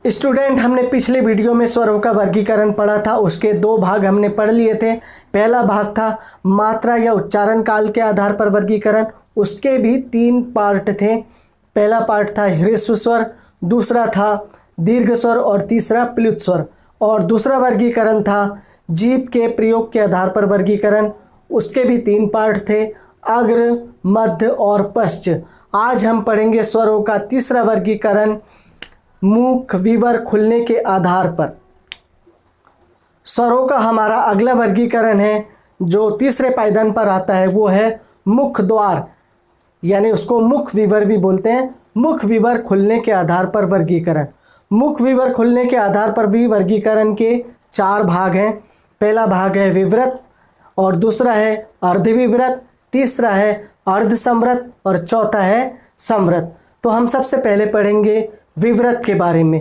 Student, हमने पिछले video में स्वरों का वर्गीकरण पढ़ा था। उसके दो भाग हमने पढ़ लिए थे। पहला भाग था मात्रा या उच्चारण काल के आधार पर वर्गीकरण। उसके भी 3 पार्ट थे। पहला पार्ट था ह्रस्व स्वर, दूसरा था दीर्घ स्वर और तीसरा प्लुत स्वर। और दूसरा वर्गीकरण था जीभ के प्रयोग के आधार पर वर्गीकरण। उसके भी 3 पार्ट थे, अग्र, मध्य और पश्च। आज हम पढ़ेंगे स्वरों का तीसरा वर्गीकरण, मुख विवर खुलने के आधार पर। स्वरों का हमारा अगला वर्गीकरण है जो तीसरे पायदान पर आता है, वो है मुख द्वार, यानी उसको मुख विवर भी बोलते हैं। मुख विवर खुलने के आधार पर वर्गीकरण। मुख विवर खुलने के आधार पर भी वर्गीकरण के 4 भाग हैं। पहला भाग है विवृत, और दूसरा है अर्धविवृत, तीसरा है अर्धसंवृत और चौथा है संवृत। तो हम सबसे पहले पढ़ेंगे विवृत के बारे में।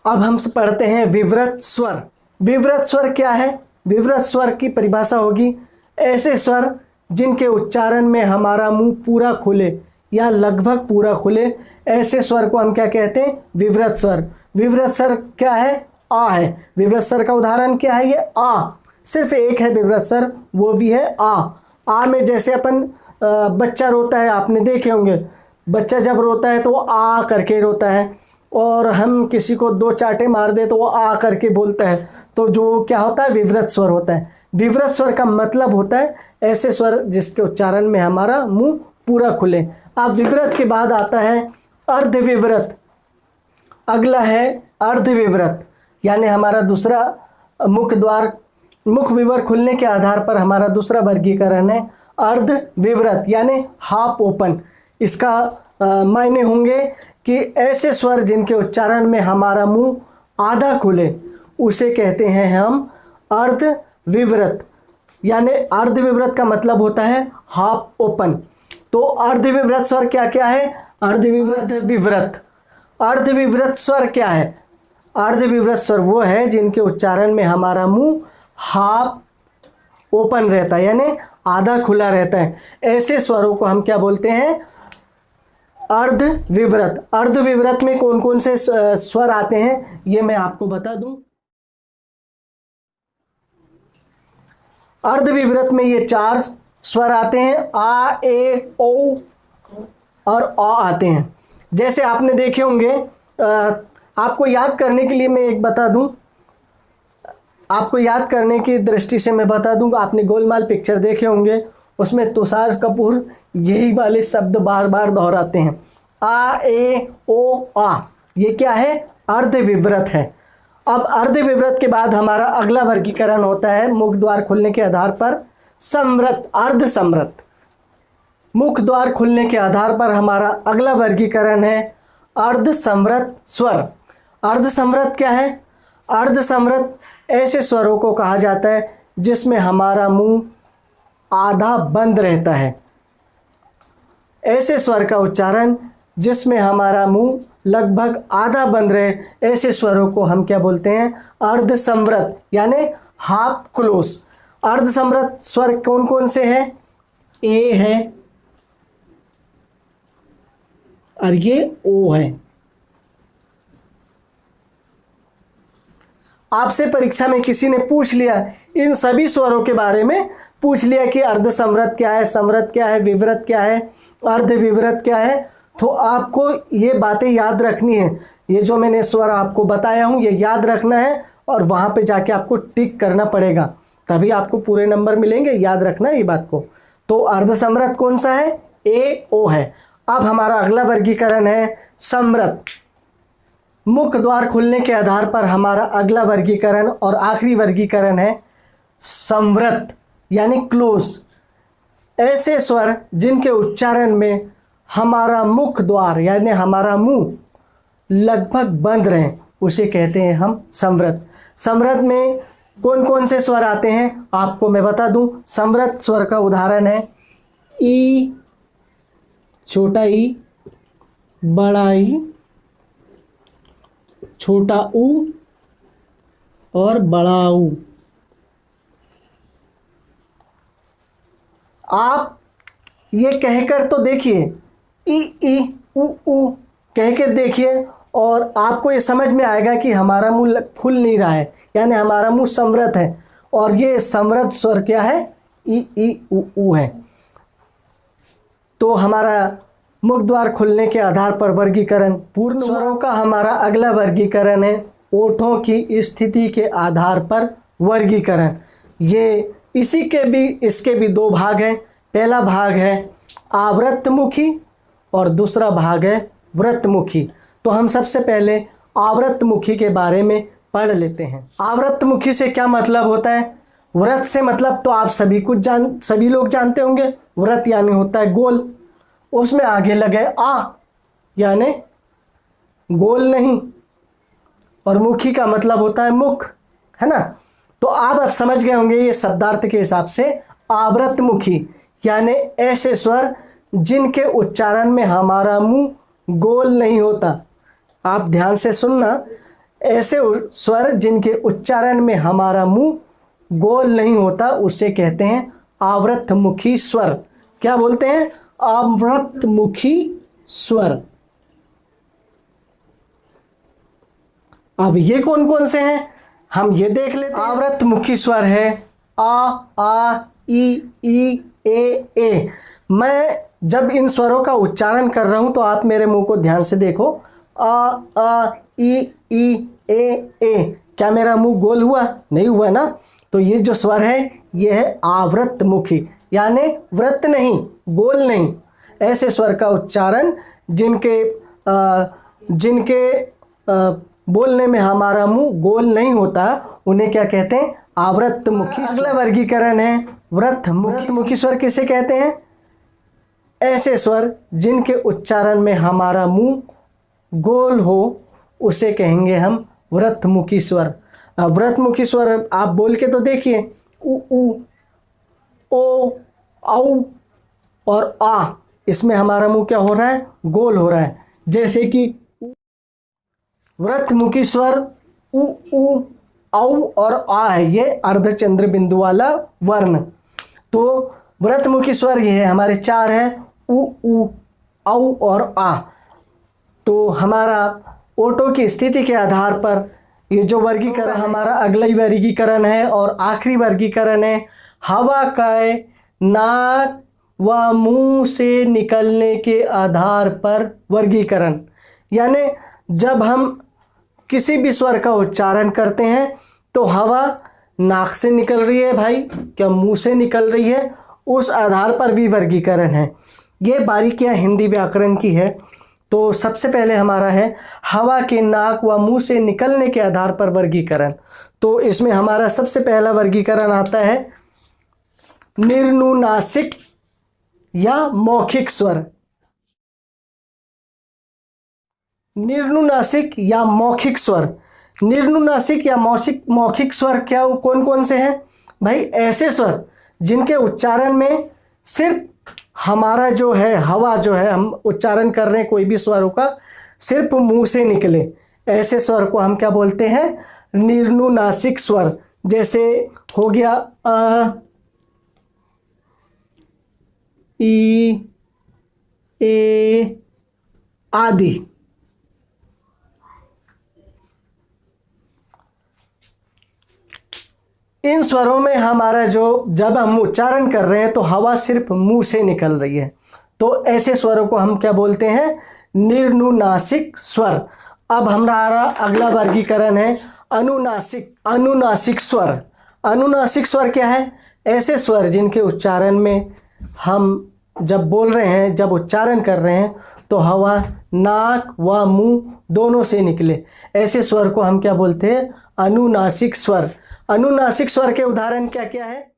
अब हम पढ़ते हैं विवृत स्वर। विवृत स्वर क्या है? विवृत स्वर की परिभाषा होगी ऐसे स्वर जिनके उच्चारण में हमारा मुंह पूरा खुले या लगभग पूरा खुले, ऐसे स्वर को हम क्या कहते हैं? विवृत स्वर। विवृत स्वर क्या है? आ है। विवृत स्वर का उदाहरण क्या है? ये आ। सिर्फ एक है विवृत स्वर, वो भी है आ। आ में जैसे अपन बच्चा रोता है, आपने देखे होंगे, बच्चा जब रोता है तो वो आ करके रोता है, और हम किसी को 2 चाटे मार दे तो वो आ करके बोलता है। तो जो क्या होता है? विवृत स्वर होता है। विवृत स्वर का मतलब होता है ऐसे स्वर जिसके उच्चारण में हमारा मुंह पूरा खुले। अब विवृत के बाद आता है अर्धविवृत। अगला है अर्धविवृत, यानी हमारा दूसरा मुख द्वार, मुख विवर खुलने के आधार पर हमारा दूसरा वर्गीकरण है अर्धविवृत, यानी हाफ ओपन। इसका मायने होंगे कि ऐसे स्वर जिनके उच्चारण में हमारा मुंह आधा खुले, उसे कहते हैं हम अर्धविवृत। यानी अर्धविवृत का मतलब होता है हाफ ओपन। तो अर्धविवृत स्वर क्या क्या है? अर्धविवृत। अर्धविवृत स्वर क्या है? अर्धविवृत स्वर वो है जिनके उच्चारण में हमारा मुंह हाफ ओपन रहता है, यानी आधा खुला रहता है। ऐसे स्वरों को हम क्या बोलते हैं? अर्धविवृत। अर्धविवृत में कौन कौन से स्वर आते हैं ये मैं आपको बता दूं। अर्धविवृत में ये 4 स्वर आते हैं, आ, ए, ओ और अ आते हैं। जैसे आपने देखे होंगे, आपको याद करने के लिए मैं एक बता दूं, आपको याद करने की दृष्टि से मैं बता दूं, आपने गोलमाल पिक्चर देखे होंगे, उसमें तुषार कपूर यही वाले शब्द बार बार दोहराते हैं, आ, ए, ओ, आ। ये क्या है? अर्धविवृत है। अब अर्धविवृत के बाद हमारा अगला वर्गीकरण होता है मुख द्वार खुलने के आधार पर संवृत, अर्धसंवृत। मुख द्वार खुलने के आधार पर हमारा अगला वर्गीकरण है अर्धसंवृत स्वर। अर्धसंवृत क्या है? अर्धसंवृत ऐसे स्वरों को कहा जाता है जिसमें हमारा मुंह आधा बंद रहता है। ऐसे स्वर का उच्चारण जिसमें हमारा मुंह लगभग आधा बंद रहे, ऐसे स्वरों को हम क्या बोलते हैं? अर्धसंवृत, यानी हाफ क्लोज। अर्धसंवृत स्वर कौन कौन से हैं? ए है और ये ओ है। आपसे परीक्षा में किसी ने पूछ लिया, इन सभी स्वरों के बारे में पूछ लिया कि अर्धसंवृत क्या है, संवृत क्या है, विवृत क्या है, अर्धविवृत क्या है, तो आपको ये बातें याद रखनी है। ये जो मैंने स्वर आपको बताया हूँ ये याद रखना है, और वहाँ पे जाके आपको टिक करना पड़ेगा, तभी आपको पूरे नंबर मिलेंगे। याद रखना है ये बात को। तो अर्धसंवृत कौन सा है? ए, ओ है। अब हमारा अगला वर्गीकरण है संवृत। मुख द्वार खुलने के आधार पर हमारा अगला वर्गीकरण और आखिरी वर्गीकरण है संवृत, यानी क्लोज। ऐसे स्वर जिनके उच्चारण में हमारा मुख द्वार, यानी हमारा मुंह लगभग बंद रहे, उसे कहते हैं हम संवृत। संवृत में कौन कौन से स्वर आते हैं आपको मैं बता दूं। संवृत स्वर का उदाहरण है ई, छोटा ई, बड़ा ई, छोटा ऊ और बड़ा ऊ। आप ये कहकर तो देखिए, ई, उ, ऊ, कह कर देखिए और आपको ये समझ में आएगा कि हमारा मुंह खुल नहीं रहा है, यानी हमारा मुंह संवृत है। और ये संवृत स्वर क्या है? ई ई उ है। तो हमारा मुख द्वार खुलने के आधार पर वर्गीकरण पूर्ण। स्वरों का हमारा अगला वर्गीकरण है ओठों की स्थिति के आधार पर वर्गीकरण। ये इसके भी दो भाग हैं। पहला भाग है आवृतमुखी और दूसरा भाग है वृत्तमुखी। तो हम सबसे पहले आवृतमुखी के बारे में पढ़ लेते हैं। आवृतमुखी से क्या मतलब होता है? व्रत से मतलब तो आप सभी लोग जानते होंगे। व्रत यानी होता है गोल, उसमें आगे लगे आ यानी गोल नहीं, और मुखी का मतलब होता है मुख, है ना। तो आप समझ गए होंगे ये शब्दार्थ के हिसाब से। आवृतमुखी यानी ऐसे स्वर जिनके उच्चारण में हमारा मुंह गोल नहीं होता। आप ध्यान से सुनना, ऐसे स्वर जिनके उच्चारण में हमारा मुंह गोल नहीं होता उसे कहते हैं आवृतमुखी स्वर। क्या बोलते हैं? आवृतमुखी स्वर। अब ये कौन कौन से हैं हम ये देख लेते हैं। आवृतमुखी स्वर है आ ई ए। मैं जब इन स्वरों का उच्चारण कर रहा हूं तो आप मेरे मुंह को ध्यान से देखो। आ ई ए। क्या मेरा मुंह गोल हुआ? नहीं हुआ ना। तो ये जो स्वर है ये है आवृतमुखी, यानी वृत्त नहीं, गोल नहीं। ऐसे स्वर का उच्चारण जिनके बोलने में हमारा मुंह गोल नहीं होता उन्हें क्या कहते हैं? आवृतमुखी। अगला वर्गीकरण है वृत्तमुखी स्वर। किसे कहते हैं? ऐसे स्वर जिनके उच्चारण में हमारा मुंह गोल हो उसे कहेंगे हम वृत्तमुखी स्वर। अब वृत्तमुखी स्वर आप बोल के तो देखिए, उ ओ औ और आ, इसमें हमारा मुंह क्या हो रहा है? गोल हो रहा है। जैसे कि वृत्तमुखी स्वर उ औ और आ है, ये अर्धचंद्र बिंदु वाला वर्ण। तो वृत्तमुखी स्वर ये है, हमारे चार है, उ औ और आ। तो हमारा ओठों की स्थिति के आधार पर ये जो वर्गीकरण हमारा अगला ही वर्गीकरण है और आखिरी वर्गीकरण है हवा का नाक व मुंह से निकलने के आधार पर वर्गीकरण। यानी जब हम किसी भी स्वर का उच्चारण करते हैं तो हवा नाक से निकल रही है भाई, क्या मुंह से निकल रही है, उस आधार पर भी वर्गीकरण है। ये बारीकियां हिंदी व्याकरण की है। तो सबसे पहले हमारा है हवा के नाक व मुंह से निकलने के आधार पर वर्गीकरण। तो इसमें हमारा सबसे पहला वर्गीकरण आता है निर्नुनासिक या मौखिक स्वर। निर्नुनासिक या मौखिक स्वर। निर्नुनासिक या मौखिक स्वर क्या कौन कौन से हैं भाई? ऐसे स्वर जिनके उच्चारण में सिर्फ हमारा जो है हवा जो है, हम उच्चारण कर रहे हैं कोई भी स्वरों का, सिर्फ मुंह से निकले, ऐसे स्वर को हम क्या बोलते हैं? निर्नुनासिक स्वर। जैसे हो गया अ ई ए आदि। इन स्वरों में हमारा जब हम उच्चारण कर रहे हैं तो हवा सिर्फ मुंह से निकल रही है, तो ऐसे स्वरों को हम क्या बोलते हैं? निर्नुनासिक स्वर। अब हमारा अगला वर्गीकरण है अनुनासिक स्वर। अनुनासिक स्वर क्या है? ऐसे स्वर जिनके उच्चारण में हम जब बोल रहे हैं, जब उच्चारण कर रहे हैं तो हवा नाक व मुंह दोनों से निकले, ऐसे स्वर को हम क्या बोलते हैं? अनुनासिक स्वर। अनुनासिक स्वर के उदाहरण क्या क्या है?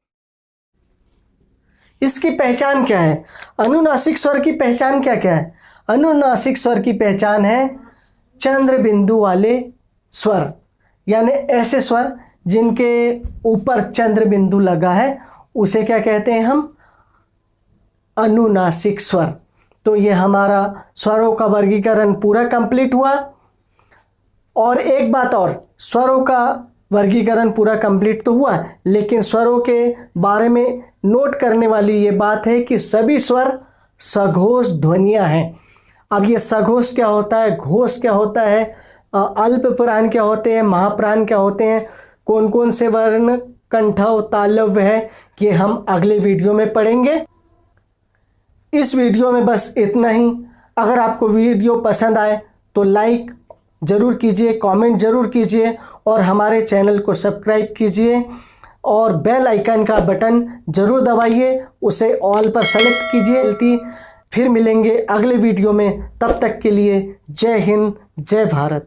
इसकी पहचान क्या है? अनुनासिक स्वर की पहचान क्या क्या है? अनुनासिक स्वर की पहचान है चंद्र बिंदु वाले स्वर, यानी ऐसे स्वर जिनके ऊपर चंद्र बिंदु लगा है उसे क्या कहते हैं हम? अनुनासिक स्वर। तो ये हमारा स्वरों का वर्गीकरण पूरा कंप्लीट हुआ। और एक बात और, स्वरों का वर्गीकरण पूरा कंप्लीट तो हुआ, लेकिन स्वरों के बारे में नोट करने वाली ये बात है कि सभी स्वर सघोष ध्वनियाँ हैं। अब ये सघोष क्या होता है, घोष क्या होता है, अल्प प्राण क्या होते हैं, महाप्राण क्या होते हैं, कौन कौन से वर्ण कंठव तालव्य है, ये हम अगले वीडियो में पढ़ेंगे। इस वीडियो में बस इतना ही। अगर आपको वीडियो पसंद आए तो लाइक ज़रूर कीजिए, कमेंट ज़रूर कीजिए और हमारे चैनल को सब्सक्राइब कीजिए और बेल आइकन का बटन ज़रूर दबाइए, उसे ऑल पर सेलेक्ट कीजिए। फिर मिलेंगे अगले वीडियो में, तब तक के लिए जय हिंद, जय भारत।